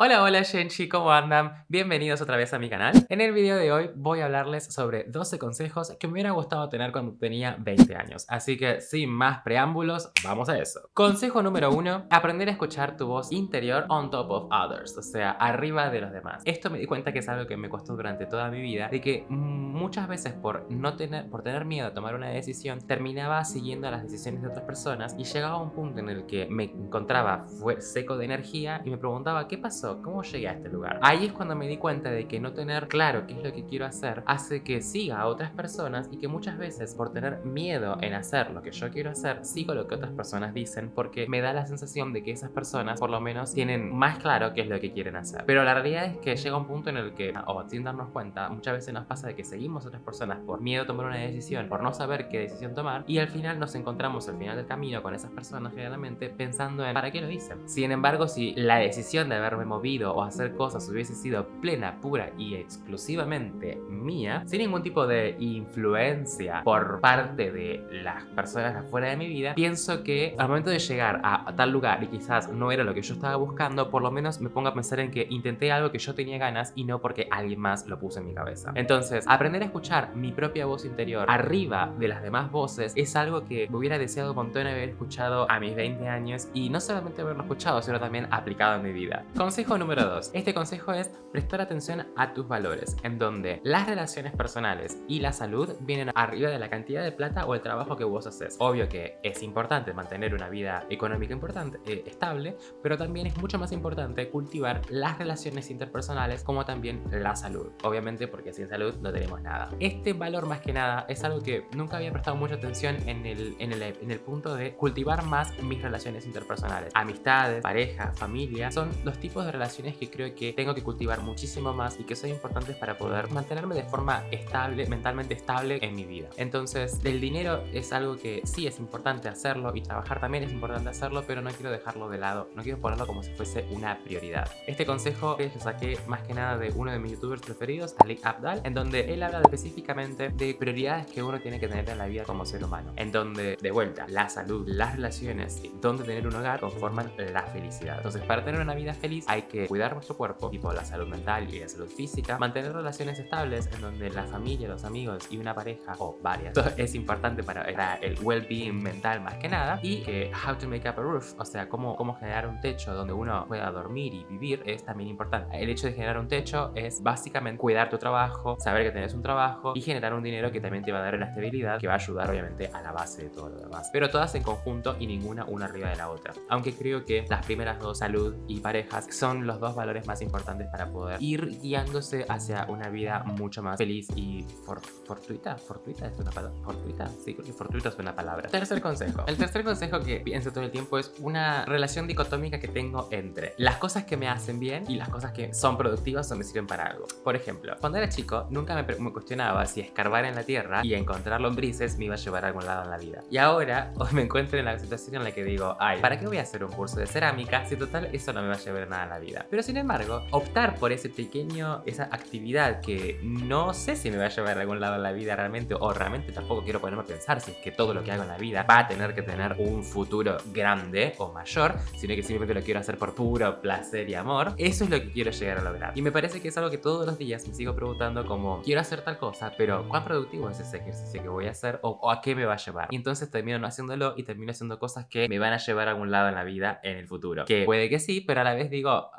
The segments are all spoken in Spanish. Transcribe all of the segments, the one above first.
Hola, hola Shenchi, ¿cómo andan? Bienvenidos otra vez a mi canal. En el video de hoy voy a hablarles sobre 12 consejos que me hubiera gustado tener cuando tenía 20 años. Así que sin más preámbulos, vamos a eso. Consejo número 1, aprender a escuchar tu voz interior on top of others, o sea, arriba de los demás. Esto me di cuenta que es algo que me costó durante toda mi vida, de que muchas veces por tener miedo a tomar una decisión, terminaba siguiendo las decisiones de otras personas y llegaba a un punto en el que me encontraba seco de energía y me preguntaba, ¿qué pasó? ¿Cómo llegué a este lugar? Ahí es cuando me di cuenta de que no tener claro qué es lo que quiero hacer hace que siga a otras personas y que muchas veces por tener miedo en hacer lo que yo quiero hacer, sigo lo que otras personas dicen porque me da la sensación de que esas personas por lo menos tienen más claro qué es lo que quieren hacer. Pero la realidad es que llega un punto en el que, o sin darnos cuenta, muchas veces nos pasa de que seguimos a otras personas por miedo a tomar una decisión, por no saber qué decisión tomar y al final nos encontramos al final del camino con esas personas generalmente pensando en ¿para qué lo hice? Sin embargo, si la decisión de haberme movido o hacer cosas hubiese sido plena, pura y exclusivamente mía, sin ningún tipo de influencia por parte de las personas afuera de mi vida, pienso que al momento de llegar a tal lugar y quizás no era lo que yo estaba buscando, por lo menos me pongo a pensar en que intenté algo que yo tenía ganas y no porque alguien más lo puso en mi cabeza. Entonces, aprender a escuchar mi propia voz interior arriba de las demás voces es algo que me hubiera deseado un montón haber escuchado a mis 20 años y no solamente haberlo escuchado, sino también aplicado en mi vida. Consejo número 2. Este consejo es prestar atención a tus valores, en donde las relaciones personales y la salud vienen arriba de la cantidad de plata o el trabajo que vos haces. Obvio que es importante mantener una vida económica estable, pero también es mucho más importante cultivar las relaciones interpersonales como también la salud. Obviamente porque sin salud no tenemos nada. Este valor más que nada es algo que nunca había prestado mucha atención en el punto de cultivar más mis relaciones interpersonales. Amistades, pareja, familia, son los tipos de relaciones que creo que tengo que cultivar muchísimo más y que son importantes para poder mantenerme de forma estable, mentalmente estable en mi vida. Entonces, el dinero es algo que sí es importante hacerlo y trabajar también es importante hacerlo, pero no quiero dejarlo de lado, no quiero ponerlo como si fuese una prioridad. Este consejo lo saqué más que nada de uno de mis youtubers preferidos, Ali Abdaal, en donde él habla específicamente de prioridades que uno tiene que tener en la vida como ser humano, en donde, de vuelta, la salud, las relaciones y donde tener un hogar conforman la felicidad. Entonces, para tener una vida feliz hay que cuidar nuestro cuerpo, tipo la salud mental y la salud física, mantener relaciones estables en donde la familia, los amigos y una pareja o varias es importante para el well-being mental más que nada, y que how to make up a roof, o sea, cómo generar un techo donde uno pueda dormir y vivir es también importante. El hecho de generar un techo es básicamente cuidar tu trabajo, saber que tenés un trabajo y generar un dinero que también te va a dar la estabilidad que va a ayudar obviamente a la base de todo lo demás, pero todas en conjunto y ninguna una arriba de la otra, aunque creo que las primeras dos, salud y parejas, son los dos valores más importantes para poder ir guiándose hacia una vida mucho más feliz y fortuita. ¿Fortuita es una palabra? ¿Fortuita? Sí, creo que fortuita es una palabra. Tercer consejo. El tercer consejo que pienso todo el tiempo es una relación dicotómica que tengo entre las cosas que me hacen bien y las cosas que son productivas o me sirven para algo. Por ejemplo, cuando era chico nunca me cuestionaba si escarbar en la tierra y encontrar lombrices me iba a llevar a algún lado en la vida. Y ahora me encuentro en la situación en la que digo, ay, ¿para qué voy a hacer un curso de cerámica si total eso no me va a llevar a nada en la vida? Pero sin embargo, optar por esa actividad que no sé si me va a llevar a algún lado en la vida realmente, o realmente tampoco quiero ponerme a pensar si es que todo lo que hago en la vida va a tener que tener un futuro grande o mayor, sino que simplemente lo quiero hacer por puro placer y amor. Eso es lo que quiero llegar a lograr. Y me parece que es algo que todos los días me sigo preguntando como, quiero hacer tal cosa, pero ¿cuán productivo es ese ejercicio que voy a hacer o a qué me va a llevar? Y entonces termino no haciéndolo y termino haciendo cosas que me van a llevar a algún lado en la vida en el futuro. Que puede que sí, pero a la vez digo,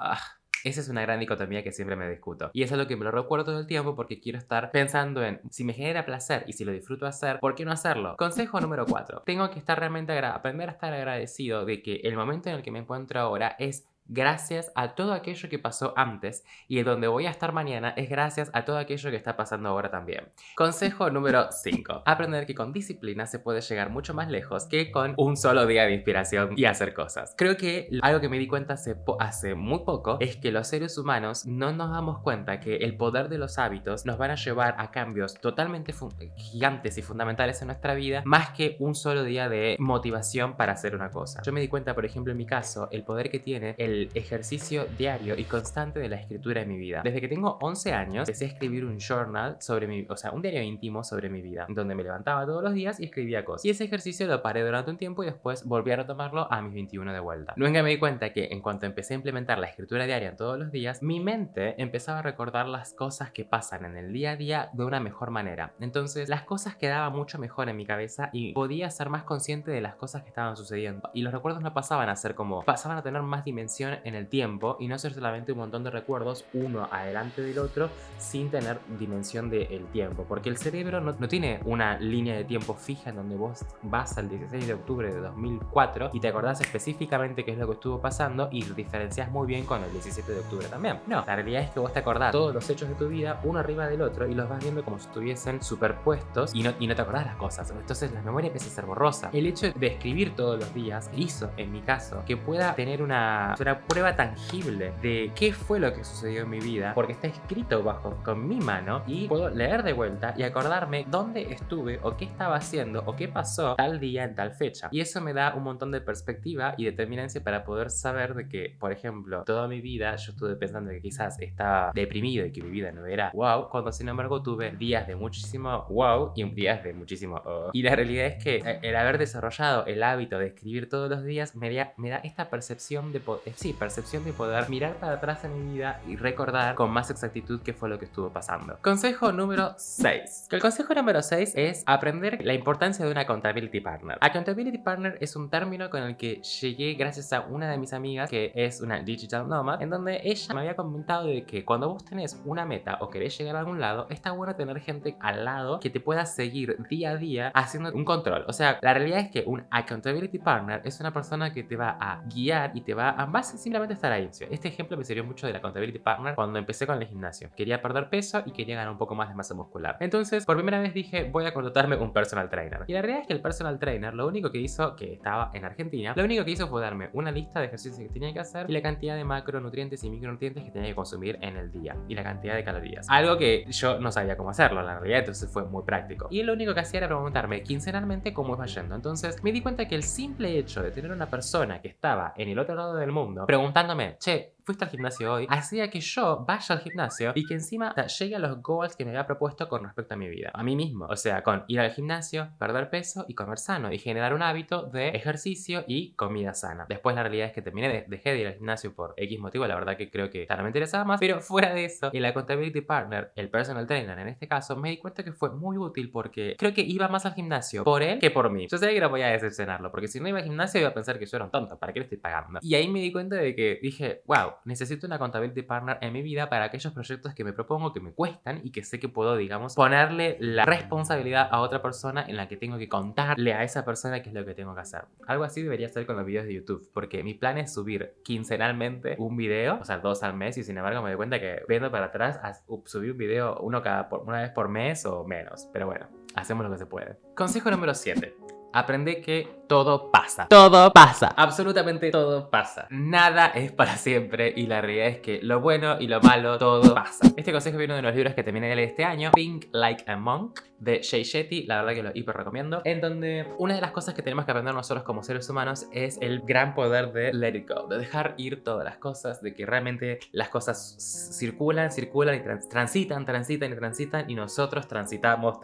esa es una gran dicotomía que siempre me discuto. Y eso es lo que me lo recuerdo todo el tiempo porque quiero estar pensando en si me genera placer y si lo disfruto hacer, ¿por qué no hacerlo? Consejo número 4. Tengo que estar realmente aprender a estar agradecido de que el momento en el que me encuentro ahora es gracias a todo aquello que pasó antes, y en donde voy a estar mañana es gracias a todo aquello que está pasando ahora también. Consejo número 5. Aprender que con disciplina se puede llegar mucho más lejos que con un solo día de inspiración y hacer cosas. Creo que algo que me di cuenta hace muy poco es que los seres humanos no nos damos cuenta que el poder de los hábitos nos van a llevar a cambios totalmente gigantes y fundamentales en nuestra vida, más que un solo día de motivación para hacer una cosa. Yo me di cuenta, por ejemplo, en mi caso, el poder que tiene el el ejercicio diario y constante de la escritura en mi vida. Desde que tengo 11 años empecé a escribir un journal sobre un diario íntimo sobre mi vida, donde me levantaba todos los días y escribía cosas. Y ese ejercicio lo paré durante un tiempo y después volví a retomarlo a mis 21 de vuelta. Nunca me di cuenta que en cuanto empecé a implementar la escritura diaria todos los días, mi mente empezaba a recordar las cosas que pasan en el día a día de una mejor manera. Entonces las cosas quedaban mucho mejor en mi cabeza y podía ser más consciente de las cosas que estaban sucediendo. Y los recuerdos no pasaban a tener más dimensión en el tiempo y no ser solamente un montón de recuerdos uno adelante del otro sin tener dimensión del tiempo. Porque el cerebro no tiene una línea de tiempo fija en donde vos vas al 16 de octubre de 2004 y te acordás específicamente qué es lo que estuvo pasando y diferencias muy bien con el 17 de octubre también. No, la realidad es que vos te acordás todos los hechos de tu vida uno arriba del otro y los vas viendo como si estuviesen superpuestos y no te acordás las cosas. Entonces la memoria empieza a ser borrosa. El hecho de escribir todos los días hizo, en mi caso, que pueda tener una prueba tangible de qué fue lo que sucedió en mi vida, porque está escrito con mi mano y puedo leer de vuelta y acordarme dónde estuve o qué estaba haciendo o qué pasó tal día en tal fecha. Y eso me da un montón de perspectiva y determinancia para poder saber de que, por ejemplo, toda mi vida yo estuve pensando que quizás estaba deprimido y que mi vida no era wow, cuando sin embargo tuve días de muchísimo wow y días de muchísimo oh. Y la realidad es que el haber desarrollado el hábito de escribir todos los días me da esta percepción de poder mirar para atrás en mi vida y recordar con más exactitud qué fue lo que estuvo pasando. Consejo número 6. El consejo número 6 es aprender la importancia de una accountability partner. Accountability partner es un término con el que llegué gracias a una de mis amigas que es una digital nomad, en donde ella me había comentado de que cuando vos tenés una meta o querés llegar a algún lado, está bueno tener gente al lado que te pueda seguir día a día haciendo un control. O sea, la realidad es que un accountability partner es una persona que te va a guiar y te va a simplemente estar ahí. Este ejemplo me sirvió mucho de la accountability partner cuando empecé con el gimnasio. Quería perder peso y quería ganar un poco más de masa muscular. Entonces, por primera vez dije, voy a contratarme un personal trainer. Y la realidad es que el personal trainer, lo único que hizo, que estaba en Argentina, lo único que hizo fue darme una lista de ejercicios que tenía que hacer y la cantidad de macronutrientes y micronutrientes que tenía que consumir en el día y la cantidad de calorías. Algo que yo no sabía cómo hacerlo, la realidad, entonces fue muy práctico. Y lo único que hacía era preguntarme quincenalmente cómo iba yendo. Entonces me di cuenta que el simple hecho de tener una persona que estaba en el otro lado del mundo preguntándome, che, ¿fuiste al gimnasio hoy? Hacía que yo vaya al gimnasio y que encima llegue a los goals que me había propuesto con respecto a mi vida, a mí mismo. O sea, con ir al gimnasio, perder peso y comer sano y generar un hábito de ejercicio y comida sana. Después la realidad es que dejé de ir al gimnasio por X motivo, la verdad que creo que me interesaba más, pero fuera de eso, el accountability partner, el personal trainer en este caso, me di cuenta que fue muy útil porque creo que iba más al gimnasio por él que por mí. Yo sabía que no podía decepcionarlo, porque si no iba al gimnasio iba a pensar que yo era un tonto, ¿para qué le estoy pagando? Y ahí me di cuenta de que dije, wow, necesito una accountability partner en mi vida para aquellos proyectos que me propongo, que me cuestan y que sé que puedo, digamos, ponerle la responsabilidad a otra persona en la que tengo que contarle a esa persona qué es lo que tengo que hacer. Algo así debería ser con los videos de YouTube, porque mi plan es subir quincenalmente un video, o sea, 2 al mes, y sin embargo me doy cuenta que viendo para atrás subí un video una vez por mes o menos, pero bueno, hacemos lo que se puede. Consejo número 7. Aprende que todo pasa. Todo pasa. Absolutamente todo pasa. Nada es para siempre y la realidad es que lo bueno y lo malo, todo pasa. Este consejo viene de unos libros que terminé de leer este año, Think Like a Monk, de Jay Shetty, la verdad que lo hiper recomiendo, en donde una de las cosas que tenemos que aprender nosotros como seres humanos es el gran poder de let it go, de dejar ir todas las cosas, de que realmente las cosas circulan y transitan y nosotros transitamos.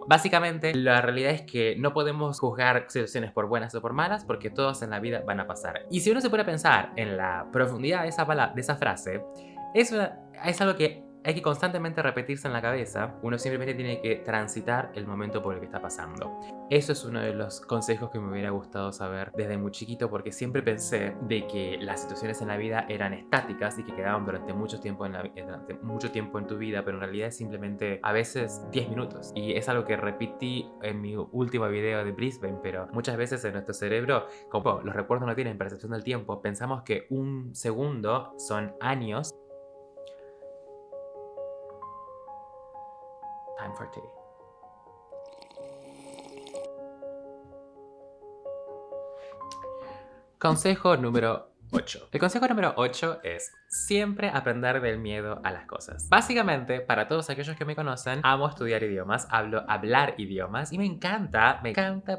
Básicamente, la realidad es que no podemos juzgar situaciones por buenas o por malas porque todas en la vida van a pasar. Y si uno se pone a pensar en la profundidad de esa frase, es algo que hay que constantemente repetirse en la cabeza. Uno simplemente tiene que transitar el momento por el que está pasando. Eso es uno de los consejos que me hubiera gustado saber desde muy chiquito, porque siempre pensé de que las situaciones en la vida eran estáticas y que quedaban durante mucho tiempo en tu vida, pero en realidad es simplemente a veces 10 minutos. Y es algo que repetí en mi último video de Brisbane, pero muchas veces en nuestro cerebro, como los recuerdos no tienen percepción del tiempo, pensamos que un segundo son años. Time for tea. Consejo número 8. El consejo número 8 es: Siempre aprender del miedo a las cosas. Básicamente, para todos aquellos que me conocen, amo estudiar idiomas, hablar idiomas y me encanta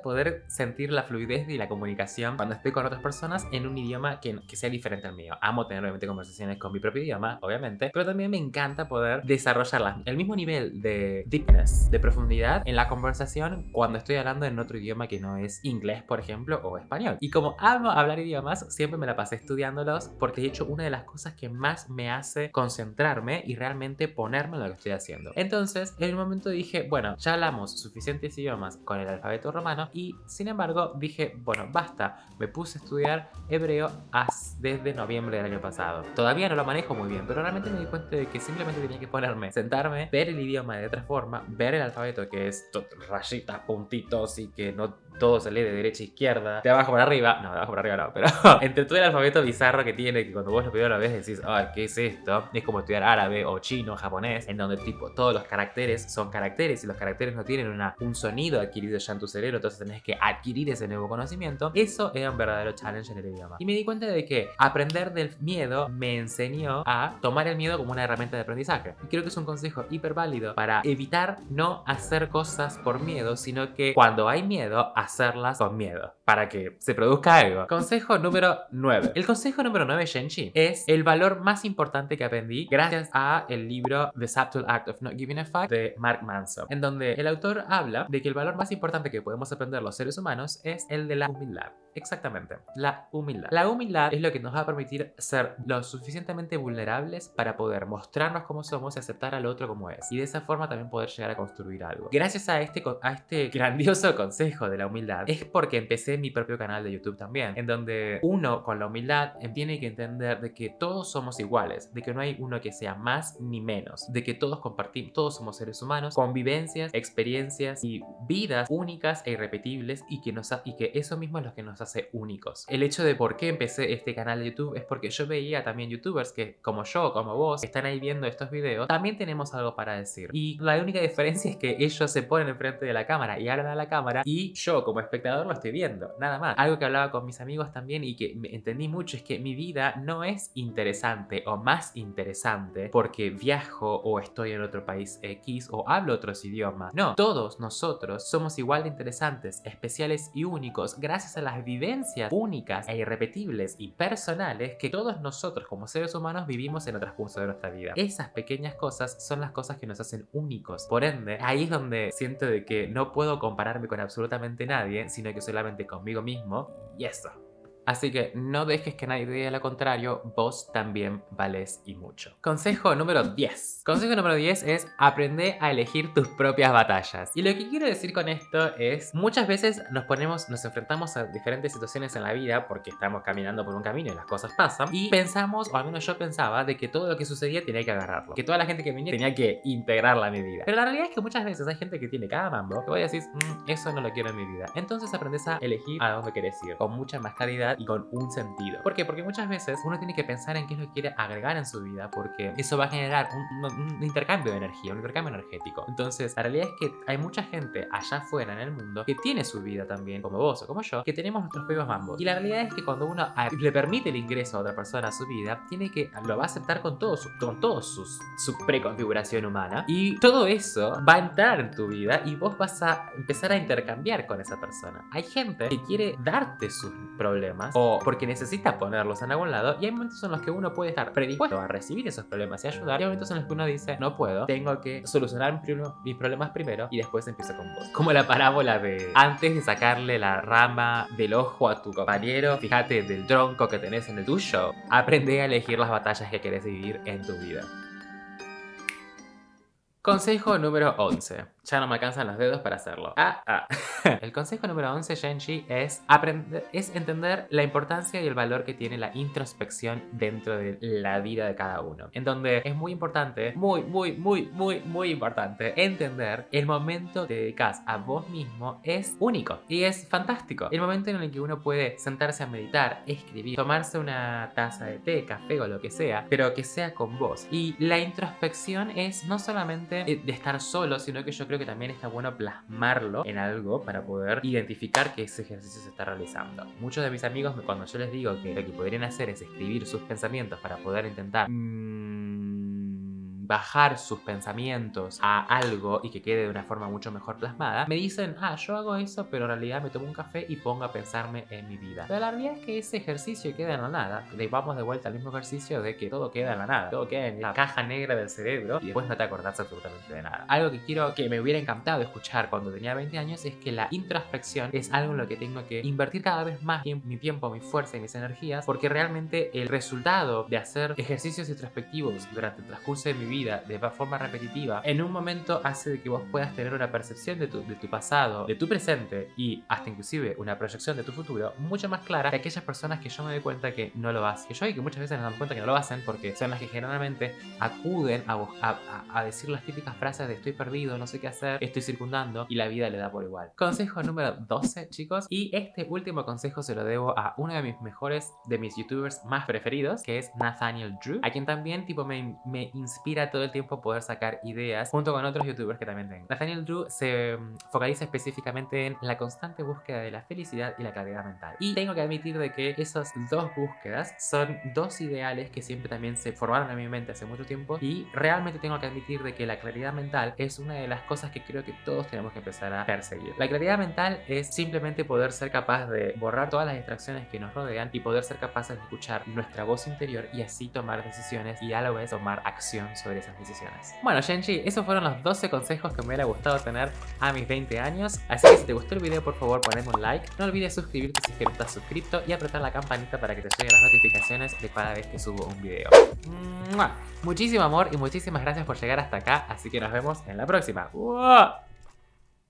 poder sentir la fluidez y la comunicación cuando estoy con otras personas en un idioma que sea diferente al mío. Amo tener obviamente conversaciones con mi propio idioma, obviamente, pero también me encanta poder desarrollar el mismo nivel de deepness, de profundidad en la conversación cuando estoy hablando en otro idioma que no es inglés, por ejemplo, o español. Y como amo hablar idiomas, siempre me la pasé estudiándolos porque de hecho una de las cosas que más me hace concentrarme y realmente ponerme en lo que estoy haciendo. Entonces, en un momento dije, bueno, ya hablamos suficientes idiomas con el alfabeto romano y, sin embargo, dije, bueno, basta. Me puse a estudiar hebreo desde noviembre del año pasado. Todavía no lo manejo muy bien, pero realmente me di cuenta de que simplemente tenía que ponerme, sentarme, ver el idioma de otra forma, ver el alfabeto que es rayitas, puntitos y que no todo se lee de derecha a izquierda, de abajo para arriba. No, de abajo para arriba no, pero entre todo el alfabeto bizarro que tiene, que cuando vos lo primero lo ves decís, ay, ¿qué es esto? Es como estudiar árabe o chino, japonés, en donde tipo todos los caracteres son caracteres y los caracteres no tienen un sonido adquirido ya en tu cerebro, entonces tenés que adquirir ese nuevo conocimiento. Eso era un verdadero challenge en el idioma. Y me di cuenta de que aprender del miedo me enseñó a tomar el miedo como una herramienta de aprendizaje. Y creo que es un consejo hiper válido para evitar no hacer cosas por miedo, sino que cuando hay miedo, hacerlas con miedo, para que se produzca algo. Consejo número 9. El consejo número 9, Shenchi, es el valor más importante que aprendí gracias a el libro The Subtle Act of Not Giving a Fuck de Mark Manson, en donde el autor habla de que el valor más importante que podemos aprender los seres humanos es el de la humildad. Exactamente, la humildad. La humildad es lo que nos va a permitir ser lo suficientemente vulnerables para poder mostrarnos como somos y aceptar al otro como es. Y de esa forma también poder llegar a construir algo. Gracias a este grandioso consejo de la humildad es porque empecé mi propio canal de YouTube también, en donde uno con la humildad tiene que entender de que todos somos iguales, de que no hay uno que sea más ni menos, de que todos compartimos, todos somos seres humanos, con vivencias, experiencias y vidas únicas e irrepetibles y que eso mismo es lo que nos hace únicos. El hecho de por qué empecé este canal de YouTube es porque yo veía también youtubers que como yo, como vos, están ahí viendo estos videos, también tenemos algo para decir. Y la única diferencia es que ellos se ponen enfrente de la cámara y hablan a la cámara y yo como espectador lo estoy viendo, nada más. Algo que hablaba con mis amigos también y que entendí mucho es que mi vida no es interesante o más interesante porque viajo o estoy en otro país X o hablo otros idiomas. No, todos nosotros somos igual de interesantes, especiales y únicos gracias a las vivencias únicas e irrepetibles y personales que todos nosotros como seres humanos vivimos en el transcurso de nuestra vida. Esas pequeñas cosas son las cosas que nos hacen únicos. Por ende, ahí es donde siento de que no puedo compararme con absolutamente nadie, sino que solamente conmigo mismo y eso. Así que no dejes que nadie te diga lo contrario, vos también vales y mucho. Consejo número 10. Consejo número 10 es aprender a elegir tus propias batallas. Y lo que quiero decir con esto es, muchas veces nos enfrentamos a diferentes situaciones en la vida porque estamos caminando por un camino y las cosas pasan y pensamos, o al menos yo pensaba, de que todo lo que sucedía tenía que agarrarlo, que toda la gente que venía tenía que integrarla a mi vida. Pero la realidad es que muchas veces hay gente que tiene cada mambo que voy a decir, eso no lo quiero en mi vida. Entonces aprendes a elegir a dónde querés ir con mucha más claridad y con un sentido. ¿Por qué? Porque muchas veces uno tiene que pensar en qué es lo que quiere agregar en su vida, porque eso va a generar un intercambio de energía, un intercambio energético. Entonces, la realidad es que hay mucha gente allá afuera en el mundo que tiene su vida también, como vos o como yo, que tenemos nuestros propios mambos. Y la realidad es que cuando uno le permite el ingreso a otra persona a su vida, lo va a aceptar con todo su preconfiguración humana. Y todo eso va a entrar en tu vida y vos vas a empezar a intercambiar con esa persona. Hay gente que quiere darte sus problemas o porque necesita ponerlos en algún lado y hay momentos en los que uno puede estar predispuesto a recibir esos problemas y ayudar y hay momentos en los que uno dice no puedo, tengo que solucionar mis problemas primero y después empiezo con vos. Como la parábola de antes de sacarle la rama del ojo a tu compañero, fíjate del tronco que tenés en el tuyo. Aprende a elegir las batallas que querés vivir en tu vida. Consejo número 11. Ya no me alcanzan los dedos para hacerlo. El consejo número 11, Shenchi, es entender la importancia y el valor que tiene la introspección dentro de la vida de cada uno. En donde es muy importante, muy importante, entender el momento que dedicas a vos mismo es único y es fantástico. El momento en el que uno puede sentarse a meditar, escribir, tomarse una taza de té, café o lo que sea, pero que sea con vos. Y la introspección es no solamente de estar solo, sino que yo creo creo que también está bueno plasmarlo en algo para poder identificar que ese ejercicio se está realizando. Muchos de mis amigos, cuando yo les digo que lo que podrían hacer es escribir sus pensamientos para poder intentar bajar sus pensamientos a algo y que quede de una forma mucho mejor plasmada, me dicen, yo hago eso, pero en realidad me tomo un café y pongo a pensarme en mi vida. Pero la realidad es que ese ejercicio queda en la nada. Vamos de vuelta al mismo ejercicio de que todo queda en la nada, todo queda en la caja negra del cerebro y después no te acordás absolutamente de nada. Algo que me hubiera encantado escuchar cuando tenía 20 años es que la introspección es algo en lo que tengo que invertir cada vez más mi tiempo, mi fuerza y mis energías, porque realmente el resultado de hacer ejercicios introspectivos durante el transcurso de mi vida de forma repetitiva en un momento hace de que vos puedas tener una percepción de tu pasado, de tu presente y hasta inclusive una proyección de tu futuro mucho más clara que aquellas personas que yo me doy cuenta que no lo hacen. Que yo y que muchas veces nos damos cuenta que no lo hacen porque son las que generalmente acuden a decir las típicas frases de estoy perdido, no sé qué hacer, estoy circundando y la vida le da por igual. Consejo número 12, chicos, y este último consejo se lo debo a uno de mis youtubers más preferidos, que es Nathaniel Drew, a quien también tipo me inspira todo el tiempo poder sacar ideas junto con otros youtubers que también tengo. Nathaniel Drew se focaliza específicamente en la constante búsqueda de la felicidad y la claridad mental. Y tengo que admitir de que esas dos búsquedas son dos ideales que siempre también se formaron en mi mente hace mucho tiempo y realmente tengo que admitir de que la claridad mental es una de las cosas que creo que todos tenemos que empezar a perseguir. La claridad mental es simplemente poder ser capaz de borrar todas las distracciones que nos rodean y poder ser capaces de escuchar nuestra voz interior y así tomar decisiones y a la vez tomar acción sobre esas decisiones. Bueno, Genji, esos fueron los 12 consejos que me hubiera gustado tener a mis 20 años. Así que si te gustó el video, por favor, poneme un like. No olvides suscribirte si es que no estás suscrito y apretar la campanita para que te lleguen las notificaciones de cada vez que subo un video. ¡Mua! Muchísimo amor y muchísimas gracias por llegar hasta acá, así que nos vemos en la próxima. ¡Wow!